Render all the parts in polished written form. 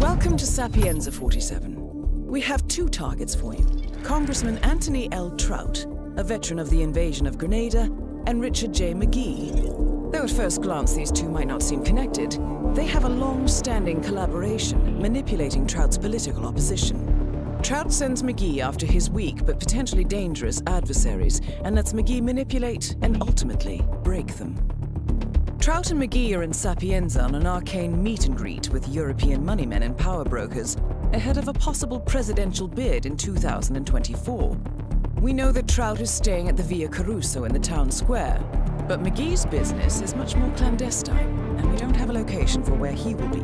Welcome to Sapienza 47. We have two targets for you. Congressman Anthony L. Trout, a veteran of the invasion of Grenada, and Richard J. McGee. Though at first glance these two might not seem connected, they have a long-standing collaboration manipulating Trout's political opposition. Trout sends McGee after his weak but potentially dangerous adversaries and lets McGee manipulate and ultimately break them. Trout and McGee are in Sapienza on an arcane meet and greet with European moneymen and power brokers ahead of a possible presidential bid in 2024. We know that Trout is staying at the Via Caruso in the town square, but McGee's business is much more clandestine, and we don't have a location for where he will be.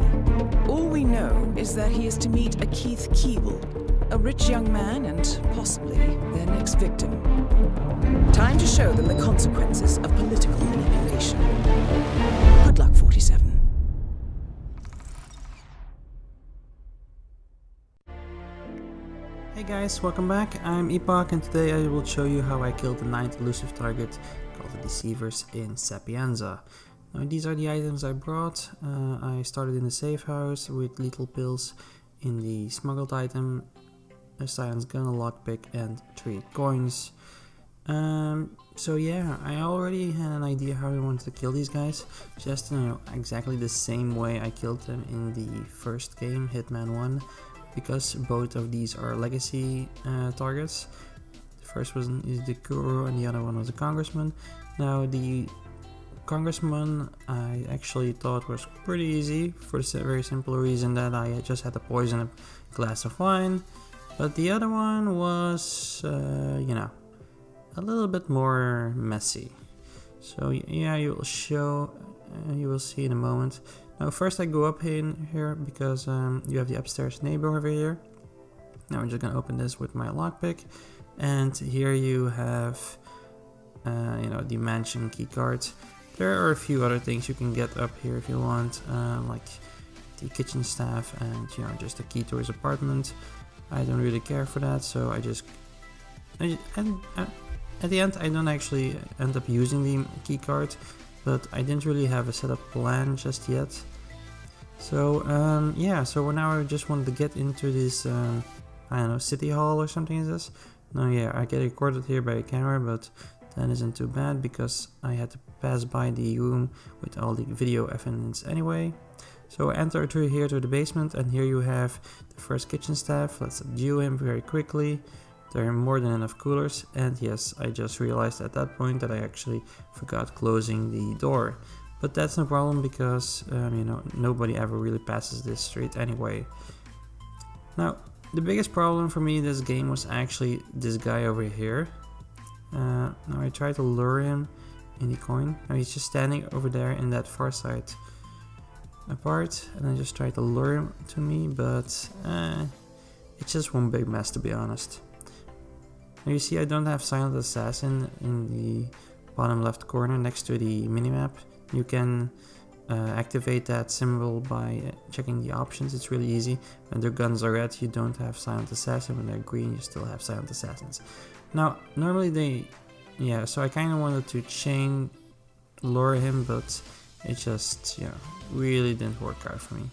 All we know is that he is to meet a Keith Keeble, a rich young man and possibly their next victim. Time to show them the consequences of political manipulation. Good luck, 47. Hey guys, welcome back. I'm Epokk and today I will show you how I killed the 9th elusive target called the Deceivers in Sapienza. Now these are the items I brought. I started in the safe house with lethal pills, in the smuggled item, a silence gun, a lockpick and 3 coins. So yeah, I already had an idea how I wanted to kill these guys, just exactly the same way I killed them in the first game, Hitman 1, because both of these are legacy targets. The first one is the Kuro and the other one was the Congressman. Now the Congressman I actually thought was pretty easy for the very simple reason that I just had to poison a glass of wine, but the other one was, a little bit more messy. So yeah, you will see in a moment. Now first I go up in here because you have the upstairs neighbor over here. Now I'm just gonna open this with my lockpick, and here you have the mansion key card. There are a few other things you can get up here if you want, like the kitchen staff and just a key to his apartment. I don't really care for that, so at the end I don't actually end up using the key card, but I didn't really have a setup plan just yet. So so now I just wanted to get into this I don't know, city hall or something is this. Now yeah, I get recorded here by a camera, but that isn't too bad because I had to pass by the room with all the video evidence anyway. So I enter through here to the basement, and here you have the first kitchen staff. Let's subdue him very quickly. There are more than enough coolers, and yes, I just realized at that point that I actually forgot closing the door. But that's no problem because, nobody ever really passes this street anyway. Now, the biggest problem for me in this game was actually this guy over here. Now I try to lure him in the coin. Now he's just standing over there in that far side apart, and I just try to lure him to me, but it's just one big mess, to be honest. Now you see I don't have Silent Assassin in the bottom left corner next to the minimap. You can activate that symbol by checking the options. It's really easy. When their guns are red, you don't have Silent Assassin. When they're green, you still have Silent Assassins. Now normally so I kind of wanted to chain lure him, but it just really didn't work out for me.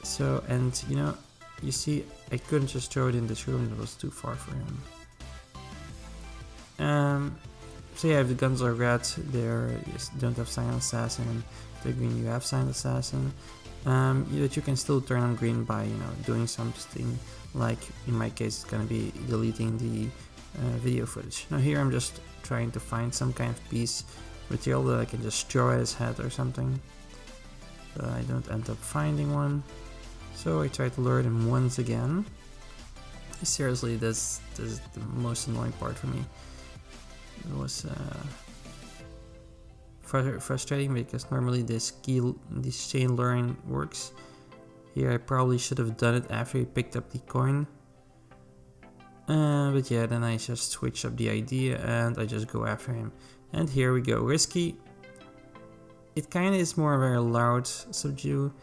So, and you see I couldn't just throw it in this room, that was too far for him. So yeah, if the guns are red, you don't have Silent Assassin, and the green you have Silent Assassin. But you can still turn on green by doing something, like in my case it's gonna be deleting the video footage. Now here I'm just trying to find some kind of piece material that I can just throw at his head or something, but I don't end up finding one. So I try to lure him once again. Seriously, this is the most annoying part for me. It was frustrating because normally this chain luring works. Here I probably should have done it after he picked up the coin. But yeah, then I just switch up the idea and I just go after him. And here we go, risky. It kind of is more of a loud subdue.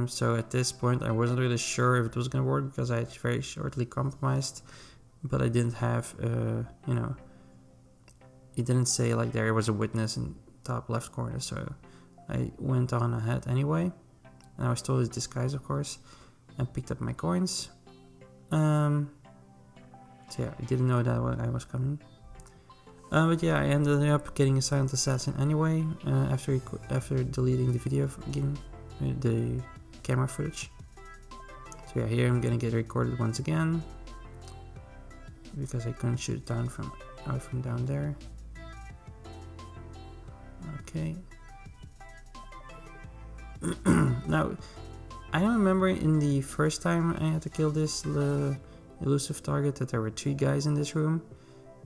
So at this point I wasn't really sure if it was gonna work because I had very shortly compromised, but I didn't have it didn't say like there was a witness in top left corner, so I went on ahead anyway. and I stole his disguise, of course, and picked up my coins. So yeah, I didn't know that I was coming. But yeah, I ended up getting a silent assassin anyway, after deleting the video game, the camera footage. So yeah, here I'm gonna get recorded once again, because I couldn't shoot it down from down there. Okay. Now, I don't remember in the first time I had to kill this elusive target that there were 3 guys in this room.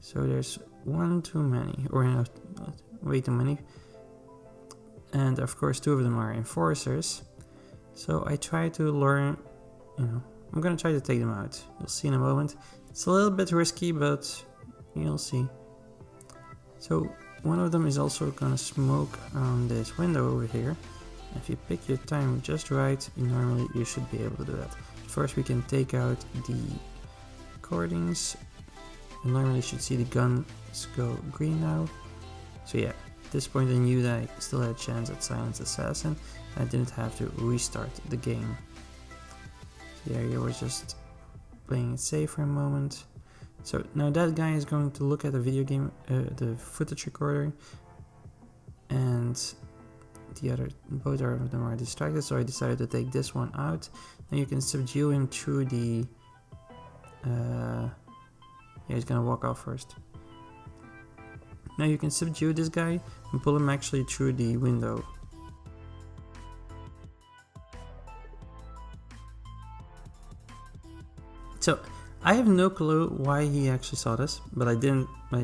So there's one too many, or no, way too many. And of course 2 of them are enforcers. So I try to learn, I'm gonna try to take them out. You'll see in a moment. It's a little bit risky, but you'll see. So one of them is also gonna smoke on this window over here. If you pick your time just right, normally you should be able to do that. First we can take out the recordings. And normally you should see the guns go green now. So yeah, at this point I knew that I still had a chance at Silent Assassin. I didn't have to restart the game. So yeah, I was just playing it safe for a moment. So now that guy is going to look at the video game, the footage recorder, and both of them are distracted, so I decided to take this one out. Now you can subdue him through the, yeah, he's gonna walk off first. Now you can subdue this guy and pull him actually through the window. So I have no clue why he actually saw this, but I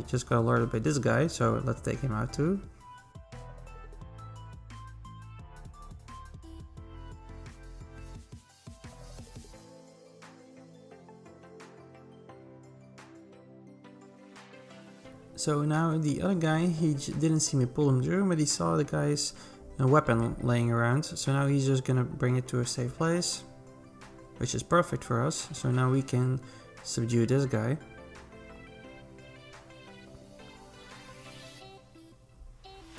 just got alerted by this guy, so let's take him out too. So now the other guy, he didn't see me pull him through, but he saw the guy's weapon laying around. So now he's just gonna bring it to a safe place, which is perfect for us. So now we can subdue this guy.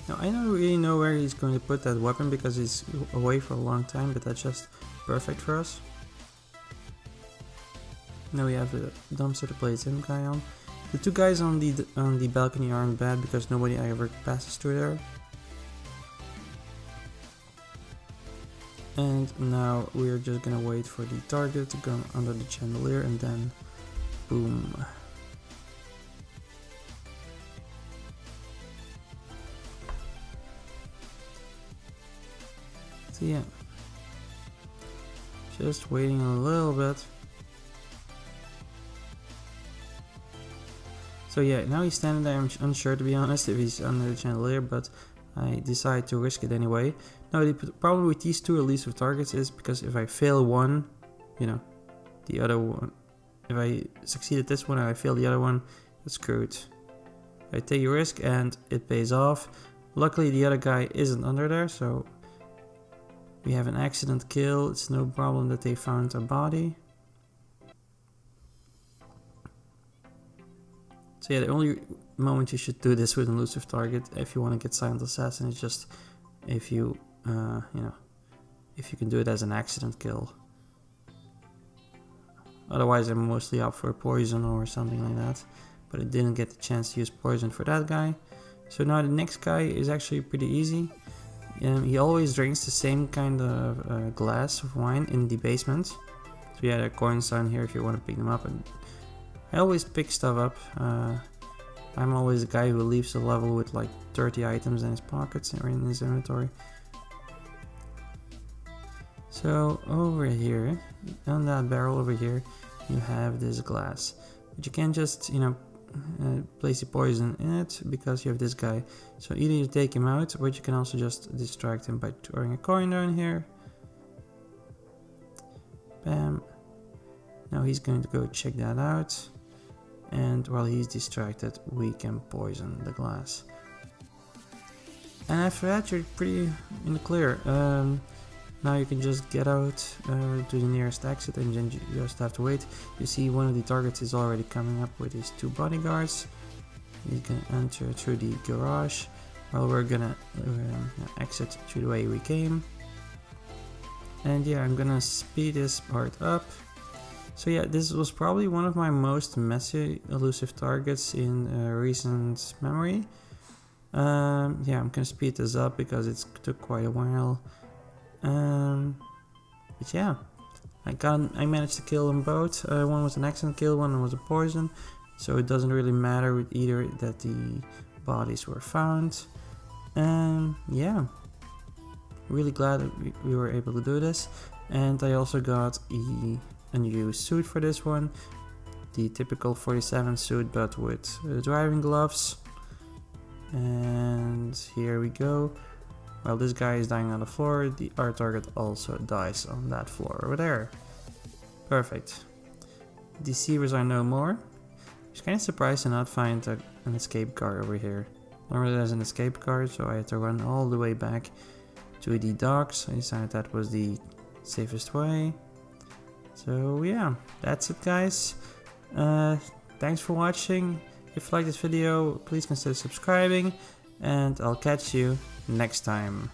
Now I don't really know where he's going to put that weapon because he's away for a long time, but that's just perfect for us. Now we have the dumpster to place him guy on. The 2 guys on the balcony aren't bad because nobody ever passes through there. And now we're just gonna wait for the target to go under the chandelier and then boom. So yeah, just waiting a little bit. So yeah, now he's standing there. I'm unsure, to be honest, if he's under the chandelier, but I decide to risk it anyway. Now the problem with these 2 elusive targets is because if I fail one, the other one, if I succeed at this one and I fail the other one, it's screwed. I take a risk and it pays off. Luckily the other guy isn't under there, so we have an accident kill. It's no problem that they found a body. So yeah, the only moment you should do this with an elusive target if you want to get Silent Assassin is just if you, if you can do it as an accident kill. Otherwise I'm mostly up for poison or something like that, but I didn't get the chance to use poison for that guy. So now the next guy is actually pretty easy. He always drinks the same kind of glass of wine in the basement. So yeah, there are coins down here if you want to pick them up. And I always pick stuff up. I'm always the guy who leaves the level with like 30 items in his pockets or in his inventory. So over here, on that barrel over here, you have this glass. But you can't just, place the poison in it because you have this guy. So either you take him out, or you can also just distract him by throwing a coin down here. Bam. Now he's going to go check that out. And while he's distracted, we can poison the glass. And after that, you're pretty in the clear. Now you can just get out to the nearest exit and then you just have to wait. You see one of the targets is already coming up with his 2 bodyguards. He's gonna enter through the garage while we're gonna exit through the way we came. And yeah, I'm gonna speed this part up. So yeah, this was probably one of my most messy elusive targets in recent memory. Yeah, I'm gonna speed this up because it took quite a while. But yeah, I managed to kill them both. One was an accident kill, one was a poison. So it doesn't really matter with either that the bodies were found. Yeah, really glad that we were able to do this. And I also got a new suit for this one. The typical 47 suit, but with driving gloves. And here we go. While this guy is dying on the floor, our target also dies on that floor over there. Perfect. Deceivers are no more. I was kind of surprised to not find an escape card over here. Normally there's an escape card, so I had to run all the way back to the docks. I decided that was the safest way. So yeah, that's it guys. Thanks for watching. If you like this video, please consider subscribing, and I'll catch you next time.